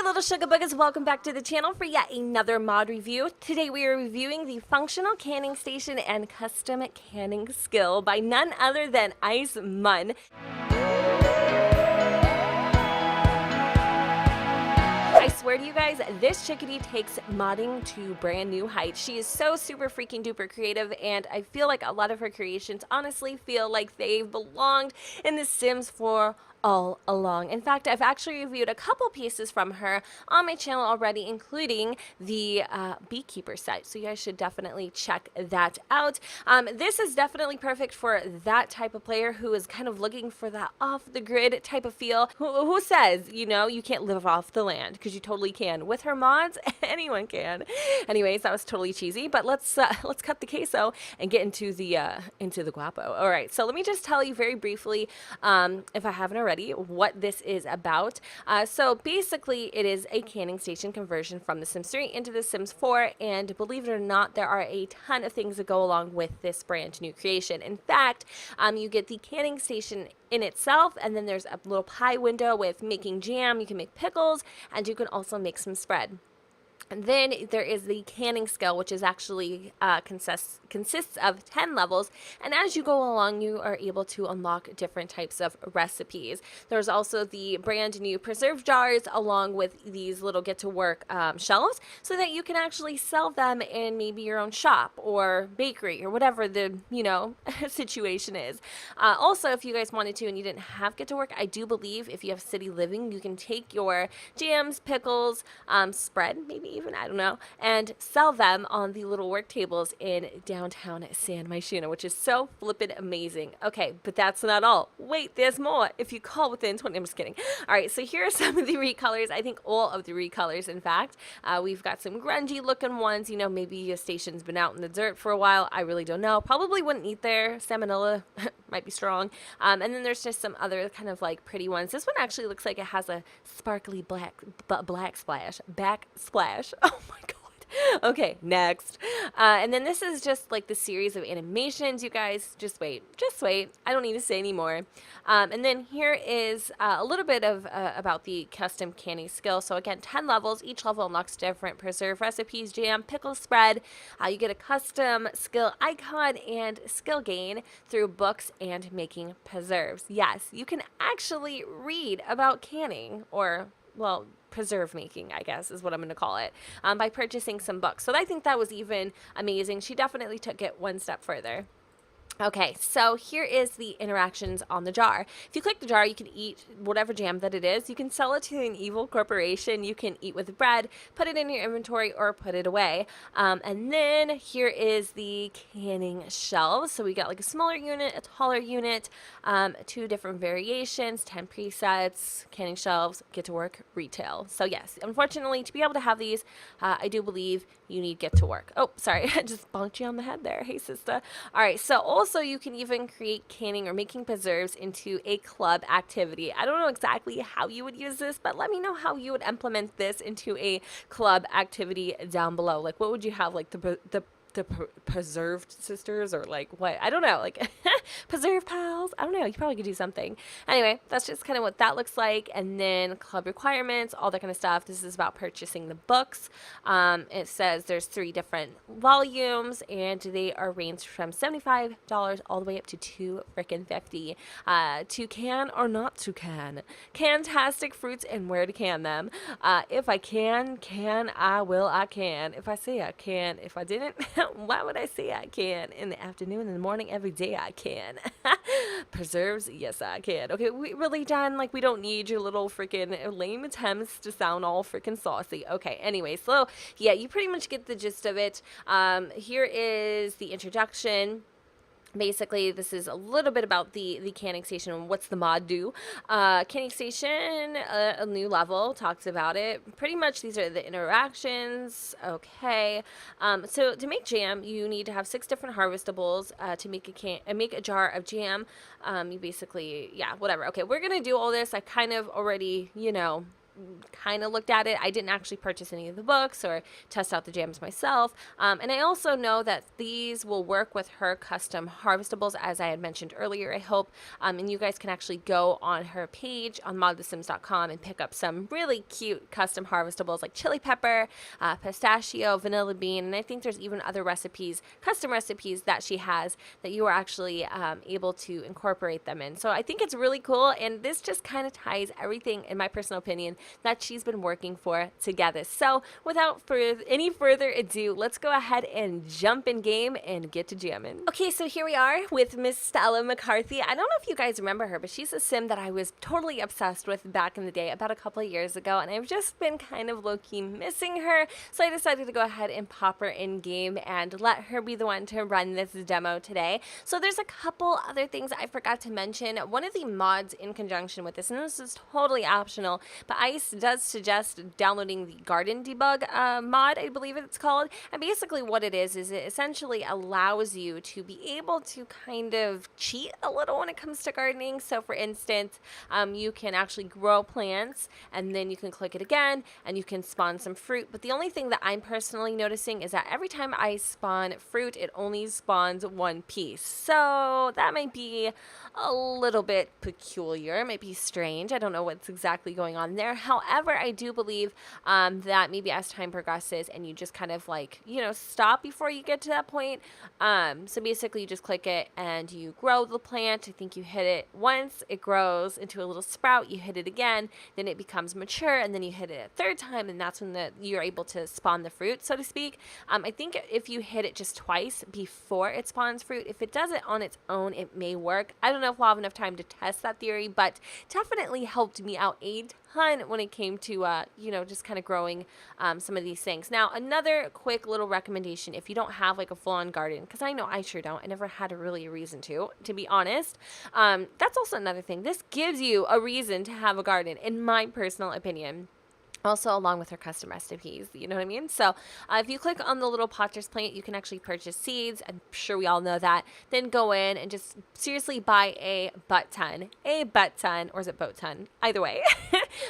little sugar buggers, welcome back to the channel for yet another mod review. Today we are reviewing the functional canning station and custom canning skill by none other than Ice Mun. I swear to you guys, this chickadee takes modding to brand new heights. She is so super freaking duper creative, and I feel like a lot of her creations honestly feel like they've belonged in The Sims for all along. In fact, I've actually reviewed a couple pieces from her on my channel already, including the beekeeper set, so you guys should definitely check that out. This is definitely perfect for that type of player who is kind of looking for that off-the-grid type of feel. Who says, you know, you can't live off the land? Because you totally can. With her mods, anyone can. Anyways, that was totally cheesy, but let's cut the queso and get into the guapo. All right, so let me just tell you very briefly, if I haven't already, what this is about. So basically it is a canning station conversion from The Sims 3 into The Sims 4, and believe it or not, there are a ton of things that go along with this brand new creation. In fact, you get the canning station in itself, and then there's a little pie window with making jam, you can make pickles, and you can also make some spread. And then there is the canning skill, which is actually consists of 10 levels, and as you go along you are able to unlock different types of recipes. There's also the brand new preserve jars along with these little get to work shelves, so that you can actually sell them in maybe your own shop or bakery or whatever the situation is. Also, if you guys wanted to and you didn't have get to work, I do believe if you have city living, you can take your jams, pickles, spread, maybe even, I don't know, and sell them on the little work tables in downtown SAN MYSHUNO, which is so flippin' amazing. Okay, but that's not all. Wait, there's more. If you call within 20, I'm just kidding. All right, so here are some of the recolors. I think all of the recolors, in fact. We've got some grungy looking ones. You know, maybe your station's been out in the dirt for a while. I really don't know. Probably wouldn't eat there. Salmonella might be strong. And then there's just some other kind of like pretty ones. This one actually looks like it has a sparkly backsplash. Oh my god. Okay, next. And then this is just like the series of animations, you guys. Just wait. I don't need to say anymore. And then here is a little bit of about the custom canning skill. So again, 10 levels. Each level unlocks different preserve recipes, jam, pickle spread. You get a custom skill icon and skill gain through books and making preserves. Yes, you can actually read about canning, or, well, preserve making, I guess is what I'm going to call it, by purchasing some books. So I think that was even amazing. She definitely took it one step further. Okay, so here is the interactions on the jar. If you click the jar, you can eat whatever jam that it is. You can sell it to an evil corporation. You can eat with bread, put it in your inventory, or put it away. And then here is the canning shelves. So we got like a smaller unit, a taller unit, 2 different variations, 10 presets, canning shelves, get to work, retail. So yes, unfortunately, to be able to have these, I do believe you need get to work. Oh, sorry, I just bonked you on the head there. Hey, sister. All right, so also you can even create canning or making preserves into a club activity. I don't know exactly how you would use this, but let me know how you would implement this into a club activity down below. Like, what would you have, like the preserved sisters, or like what? I don't know, like preserve pals. I don't know. You probably could do something. Anyway, that's just kind of what that looks like. And then club requirements, all that kind of stuff. This is about purchasing the books. It says there's 3 different volumes, and they are ranged from $75 all the way up to $250. To can or not to can. Fantastic fruits and where to can them. If I can, I will, I can. If I say I can, if I didn't, why would I say I can? In the afternoon, in the morning, every day I can. Preserves, yes I can. Okay, we really done? Like, we don't need your little freaking lame attempts to sound all freaking saucy. Okay, anyway, so yeah, you pretty much get the gist of it. Here is the introduction. Basically, this is a little bit about the canning station and what's the mod do. Canning station, a new level, talks about it. Pretty much these are the interactions. Okay, so to make jam, you need to have 6 different harvestables to make a jar of jam. You basically, yeah, whatever. Okay, we're gonna do all this. I kind of already, you know, kind of looked at it. I didn't actually purchase any of the books or test out the jams myself. And I also know that these will work with her custom harvestables, as I had mentioned earlier, I hope. And you guys can actually go on her page on modthesims.com and pick up some really cute custom harvestables like chili pepper, pistachio, vanilla bean, and I think there's even other recipes, custom recipes that she has that you are actually able to incorporate them in. So I think it's really cool, and this just kind of ties everything, in my personal opinion, that she's been working for together. So without any further ado, let's go ahead and jump in game and get to jamming. Okay, so here we are with Miss Stella McCarthy. I don't know if you guys remember her, but she's a sim that I was totally obsessed with back in the day, about a couple of years ago, and I've just been kind of low-key missing her, so I decided to go ahead and pop her in game and let her be the one to run this demo today. So there's a couple other things I forgot to mention. One of the mods in conjunction with this, and this is totally optional, but ICE does suggest downloading the Garden Debug Mod, I believe it's called, and basically what it is it essentially allows you to be able to kind of cheat a little when it comes to gardening. So for instance, you can actually grow plants, and then you can click it again, and you can spawn some fruit, but the only thing that I'm personally noticing is that every time I spawn fruit, it only spawns one piece. So that might be a little bit peculiar, it might be strange. I don't know what's exactly going on there. However, I do believe that maybe as time progresses and you just kind of like, you know, stop before you get to that point. So basically you just click it and you grow the plant. I think you hit it once, it grows into a little sprout, you hit it again, then it becomes mature, and then you hit it a third time, and that's when you're able to spawn the fruit, so to speak. I think if you hit it just twice before it spawns fruit, if it does it on its own, it may work. I don't know if we'll have enough time to test that theory, but definitely helped me out a ton when it came to, you know, just kind of growing some of these things. Now, another quick little recommendation, if you don't have like a full-on garden, because I know I sure don't, I never had really a reason to be honest. That's also another thing. This gives you a reason to have a garden, in my personal opinion. Also, along with her custom recipes, you know what I mean? So if you click on the little potter's plant, you can actually purchase seeds. I'm sure we all know that. Then go in and just seriously buy a butt ton, or is it boat ton? Either way,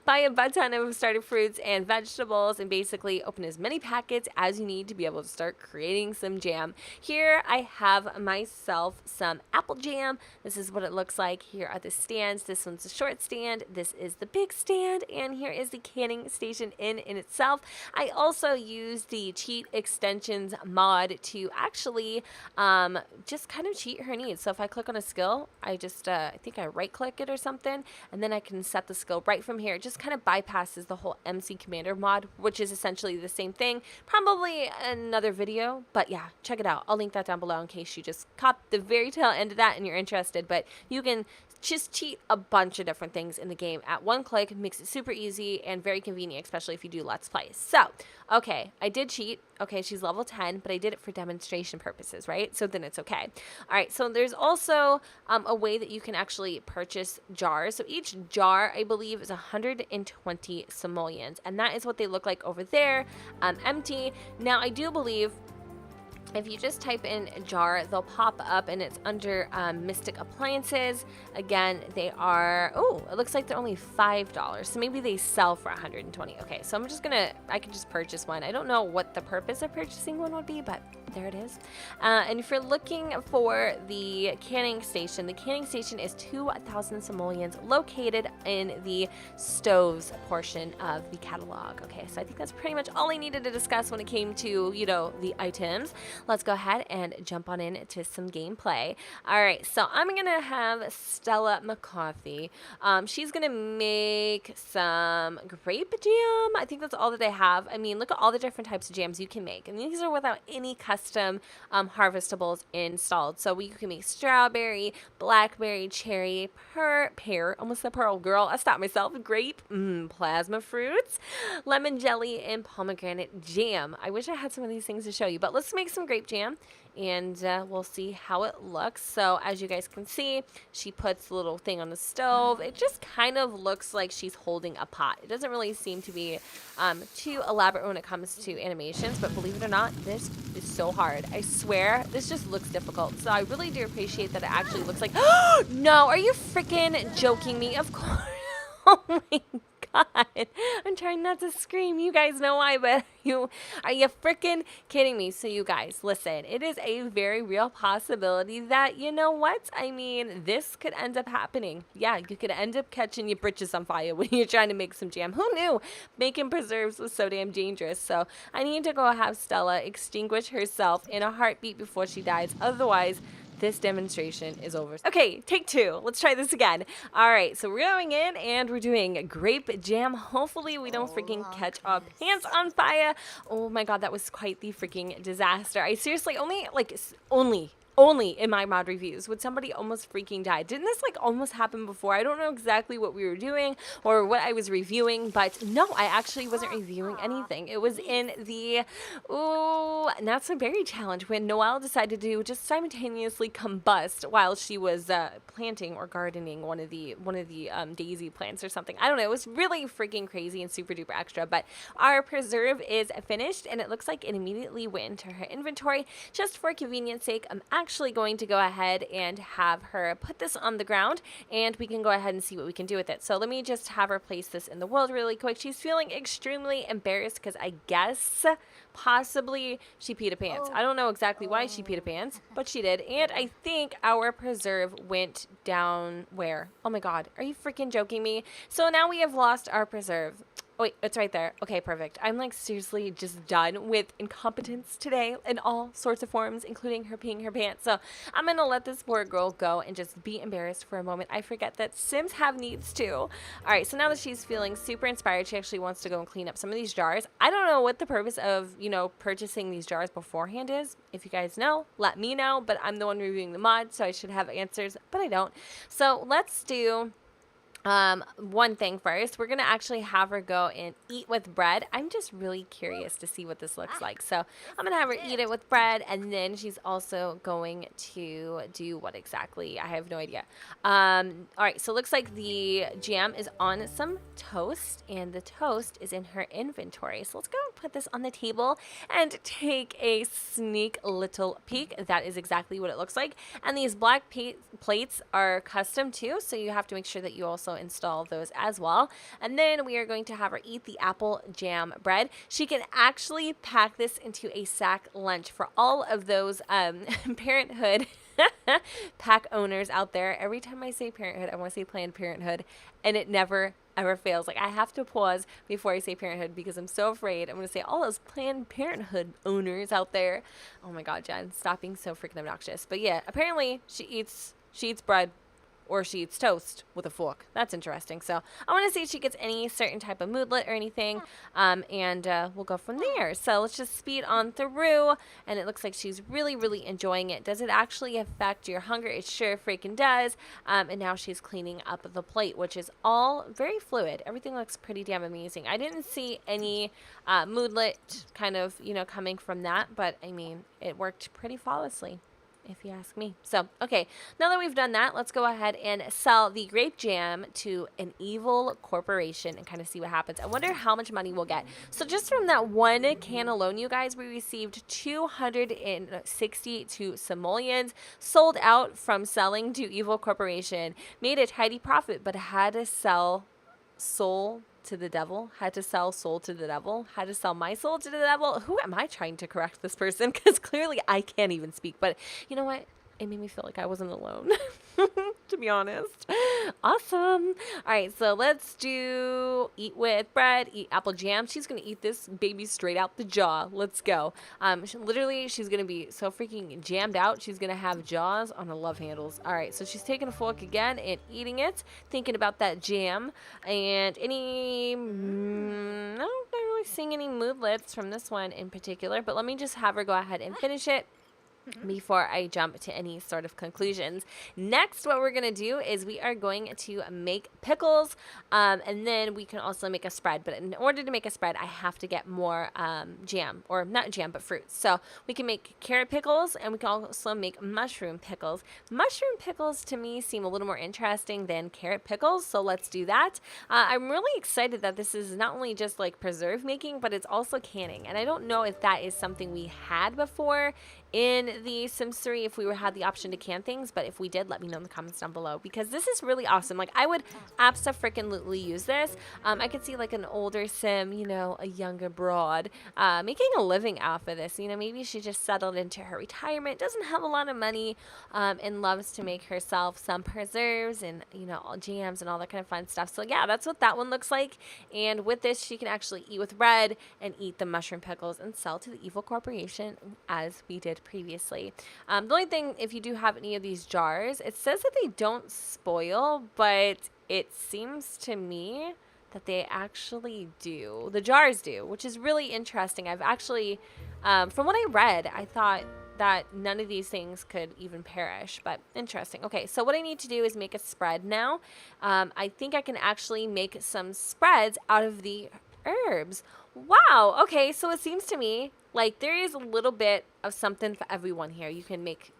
buy a butt ton of starter fruits and vegetables, and basically open as many packets as you need to be able to start creating some jam. Here I have myself some apple jam. This is what it looks like. Here are the stands. This one's a short stand. This is the big stand, and here is the canning station in itself. I also use the cheat extensions mod to actually just kind of cheat her needs. So if I click on a skill, I just I think I right click it or something, and then I can set the skill right from here. It just kind of bypasses the whole MC Commander mod, which is essentially the same thing. Probably another video, but yeah, check it out. I'll link that down below in case you just caught the very tail end of that and you're interested. But you can just cheat a bunch of different things in the game at one click. Makes it super easy and very convenient, especially if you do Let's Plays. So, okay, I did cheat. Okay, she's level 10, but I did it for demonstration purposes, right? So then it's okay. All right, so there's also a way that you can actually purchase jars. So each jar, I believe, is 120 simoleons, and that is what they look like over there, empty. Now, I do believe if you just type in jar, they'll pop up, and it's under Mystic Appliances. Again, they are, oh, it looks like they're only $5. So maybe they sell for 120. Okay, so I can just purchase one. I don't know what the purpose of purchasing one would be, but there it is. And if you're looking for the canning station is 2,000 simoleons located in the stoves portion of the catalog. Okay, so I think that's pretty much all I needed to discuss when it came to, you know, the items. Let's go ahead and jump on into some gameplay. All right, so I'm gonna have Stella McCarthy. She's gonna make some grape jam. I think that's all that I have. I mean, look at all the different types of jams you can make, and these are without any custom harvestables installed. So you can make strawberry, blackberry, cherry, pear, almost a pearl girl. I stopped myself. Grape, plasma fruits, lemon jelly, and pomegranate jam. I wish I had some of these things to show you, but let's make some grape jam, and we'll see how it looks. So as you guys can see, she puts the little thing on the stove. It just kind of looks like she's holding a pot. It doesn't really seem to be too elaborate when it comes to animations, but believe it or not, this is so hard. I swear, this just looks difficult. So I really do appreciate that it actually looks like, no, are you freaking joking me? Of course. Oh my God. I'm trying not to scream. You guys know why, but are you freaking kidding me? So you guys, listen, it is a very real possibility that, you know what? I mean, this could end up happening. Yeah, you could end up catching your britches on fire when you're trying to make some jam. Who knew making preserves was so damn dangerous? So I need to go have Stella extinguish herself in a heartbeat before she dies. Otherwise, this demonstration is over. Okay, take two. Let's try this again. All right, so we're going in and we're doing grape jam. Hopefully we don't freaking catch our pants on fire. Oh my God, that was quite the freaking disaster. I seriously only in my mod reviews would somebody almost freaking die. Didn't this like almost happen before? I don't know exactly what we were doing or what I was reviewing, but no, I actually wasn't reviewing anything. It was in the not so berry challenge when Noelle decided to just simultaneously combust while she was planting or gardening one of the daisy plants or something. I don't know. It was really freaking crazy and super duper extra, but our preserve is finished and it looks like it immediately went into her inventory. Just for convenience sake, I'm actually going to go ahead and have her put this on the ground and we can go ahead and see what we can do with it. So let me just have her place this in the world really quick. She's feeling extremely embarrassed because I guess possibly she peed her pants. I don't know exactly why she peed her pants, but she did. And I think our preserve went down where? Oh my God, are you freaking joking me? So now we have lost our preserve. Oh, wait, it's right there. Okay, perfect. I'm like seriously just done with incompetence today in all sorts of forms, including her peeing her pants. So I'm going to let this poor girl go and just be embarrassed for a moment. I forget that Sims have needs too. All right, so now that she's feeling super inspired, she actually wants to go and clean up some of these jars. I don't know what the purpose of, purchasing these jars beforehand is. If you guys know, let me know, but I'm the one reviewing the mod, so I should have answers, but I don't. So let's do one thing first. We're gonna actually have her go and eat with bread. I'm just really curious to see what this looks like, so I'm gonna have her eat it with bread, and then she's also going to do what exactly? I have no idea. All right, so it looks like the jam is on some toast and the toast is in her inventory, so let's go and put this on the table and take a sneak little peek. That is exactly what it looks like, and these black plates are custom too, so you have to make sure that you also install those as well. And then we are going to have her eat the apple jam bread. She can actually pack this into a sack lunch for all of those parenthood pack owners out there. Every time I say parenthood, I want to say Planned Parenthood, and it never ever fails. Like, I have to pause before I say parenthood because I'm so afraid I'm going to say all those Planned Parenthood owners out there. Oh my God, Jen, stop being so freaking obnoxious. But yeah, apparently she eats bread or she eats toast with a fork. That's interesting. So I want to see if she gets any certain type of moodlet or anything, and we'll go from there. So let's just speed on through, and it looks like she's really, really enjoying it. Does it actually affect your hunger? It sure freaking does. And now she's cleaning up the plate, which is all very fluid. Everything looks pretty damn amazing. I didn't see any moodlet kind of, coming from that, but I mean, it worked pretty flawlessly, if you ask me. So, okay, now that we've done that, let's go ahead and sell the grape jam to an evil corporation and kind of see what happens. I wonder how much money we'll get. So just from that one can alone, you guys, we received 262 simoleons, sold out from selling to evil corporation, made a tidy profit, but had to sell soul to the devil, had to sell soul to the devil, had to sell my soul to the devil. Who am I trying to correct this person? Because clearly I can't even speak. But you know what? It made me feel like I wasn't alone, to be honest. Awesome. All right, so let's do eat with bread, eat apple jam. She's going to eat this baby straight out the jaw. Let's go. Literally, she's going to be so freaking jammed out. She's going to have jaws on her love handles. All right, so she's taking a fork again and eating it, thinking about that jam. And no, not really seeing any moodlets from this one in particular, but let me just have her go ahead and finish it before I jump to any sort of conclusions. Next, what we're going to do is we are going to make pickles, and then we can also make a spread. But in order to make a spread, I have to get more jam, or not jam, but fruits. So we can make carrot pickles, and we can also make mushroom pickles. Mushroom pickles, to me, seem a little more interesting than carrot pickles, so let's do that. I'm really excited that this is not only just like preserve making, but it's also canning. And I don't know if that is something we had before in the Sims 3 if we had the option to can things, but if we did, let me know in the comments down below, because this is really awesome. Like, I would abso-freaking-lutely use this. I could see like an older Sim, you know, a younger broad, making a living off of this. You know, maybe she just settled into her retirement, doesn't have a lot of money, and loves to make herself some preserves and, you know, all jams and all that kind of fun stuff. So yeah, that's what that one looks like. And with this, she can actually eat with bread and eat the mushroom pickles and sell to the evil corporation as we did previously. The only thing, if you do have any of these jars, it says that they don't spoil, but it seems to me that they actually do. The jars do, which is really interesting. I've actually, from what I read, I thought that none of these things could even perish, but interesting. Okay, so what I need to do is make a spread now. I think I can actually make some spreads out of the herbs. Wow, okay, so it seems to me like there is a little bit of something for everyone here. You can make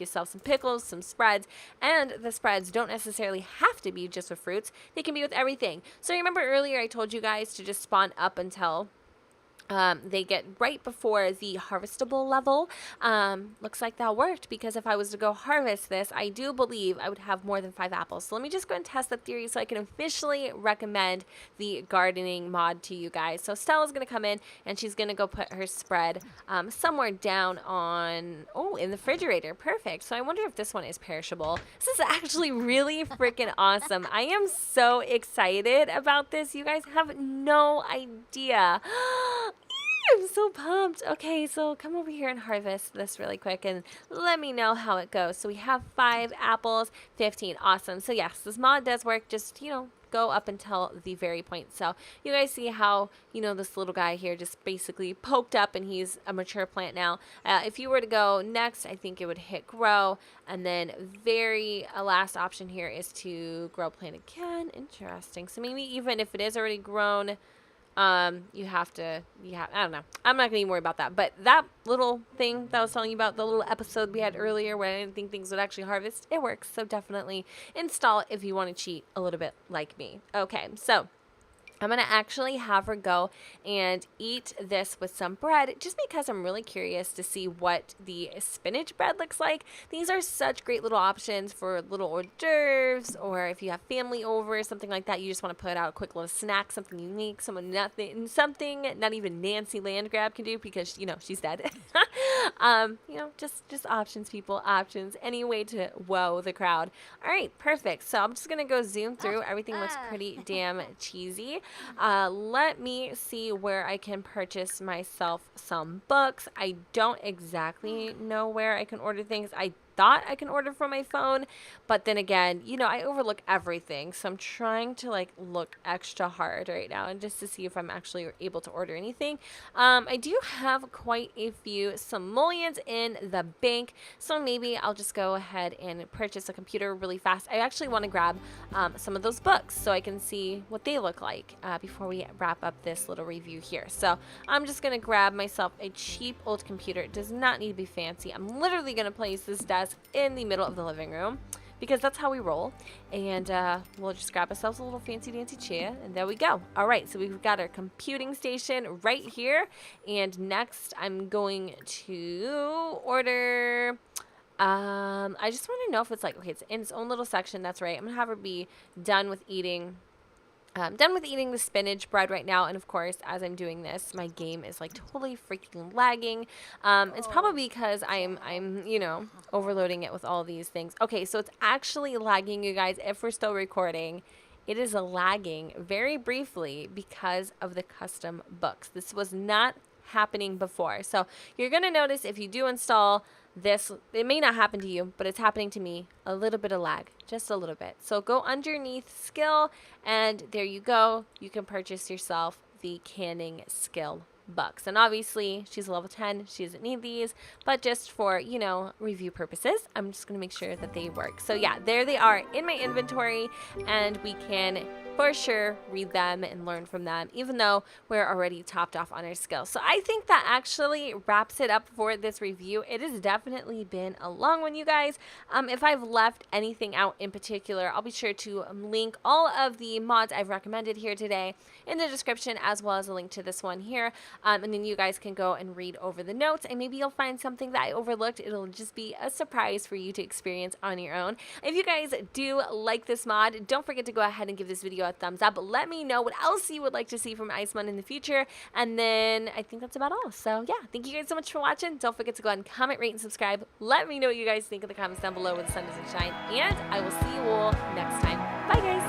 yourself some pickles, some spreads, and the spreads don't necessarily have to be just with fruits. They can be with everything. So remember earlier I told you guys to just spawn up until they get right before the harvestable level. Looks like that worked, because if I was to go harvest this, I do believe I would have more than 5 apples. So let me just go and test that theory so I can officially recommend the gardening mod to you guys. So Stella's going to come in and she's going to go put her spread somewhere down on, in the refrigerator. Perfect. So I wonder if this one is perishable. This is actually really freaking awesome. I am so excited about this. You guys have no idea. I'm so pumped. Okay, so come over here and harvest this really quick and let me know how it goes. So we have 5 apples, 15. Awesome. So yes, this mod does work. Just, you know, go up until the very point. So you guys see how, you know, this little guy here just basically poked up and he's a mature plant now. If you were to go next, I think it would hit grow, and then very last option here is to grow plant again. Interesting. So maybe even if it is already grown, I don't know. I'm not going to even worry about that. But that little thing that I was telling you about, the little episode we had earlier where I didn't think things would actually harvest, it works. So definitely install it if you want to cheat a little bit like me. Okay, so I'm going to actually have her go and eat this with some bread, just because I'm really curious to see what the spinach bread looks like. These are such great little options for little hors d'oeuvres, or if you have family over, something like that. You just want to put out a quick little snack, something unique, something not even Nancy Landgrab can do, because, you know, she's dead. You know, just options, people, options. Any way to wow the crowd. All right, perfect. So I'm just going to go zoom through. Everything looks pretty damn cheesy. Let me see where I can purchase myself some books. I don't exactly know where I can order things. I thought I can order from my phone, but then again, you know, I overlook everything, so I'm trying to like look extra hard right now and just to see if I'm actually able to order anything. I do have quite a few simoleons in the bank, so maybe I'll just go ahead and purchase a computer really fast. I actually want to grab some of those books so I can see what they look like before we wrap up this little review here. So I'm just gonna grab myself a cheap old computer. It does not need to be fancy. I'm literally gonna place this desk in the middle of the living room, because that's how we roll. And we'll just grab ourselves a little fancy dancy chair, and there we go. All right, so we've got our computing station right here, and next I'm going to order I just want to know if it's like, okay, it's in its own little section. That's right. I'm gonna have her be done with eating the spinach bread right now. And of course, as I'm doing this, my game is like totally freaking lagging. It's probably because I'm, you know, overloading it with all these things. Okay, so it's actually lagging, you guys, if we're still recording. It is lagging very briefly because of the custom books. This was not happening before. So you're going to notice if you do install this, it may not happen to you, but it's happening to me. A little bit of lag, just a little bit. So go underneath skill, and there you go. You can purchase yourself the canning skill books. And obviously she's level 10. She doesn't need these, but just for, you know, review purposes, I'm just going to make sure that they work. So yeah, there they are in my inventory, and we can for sure read them and learn from them, even though we're already topped off on our skills. So I think that actually wraps it up for this review. It has definitely been a long one, you guys. If I've left anything out in particular, I'll be sure to link all of the mods I've recommended here today in the description, as well as a link to this one here. And then you guys can go and read over the notes, and maybe you'll find something that I overlooked. It'll just be a surprise for you to experience on your own. If you guys do like this mod, don't forget to go ahead and give this video a thumbs up. Let me know what else you would like to see from Icemon in the future, and then I think that's about all. So yeah, thank you guys so much for watching. Don't forget to go ahead and comment, rate, and subscribe. Let me know what you guys think in the comments down below where the sun doesn't shine, and I will see you all next time. Bye guys.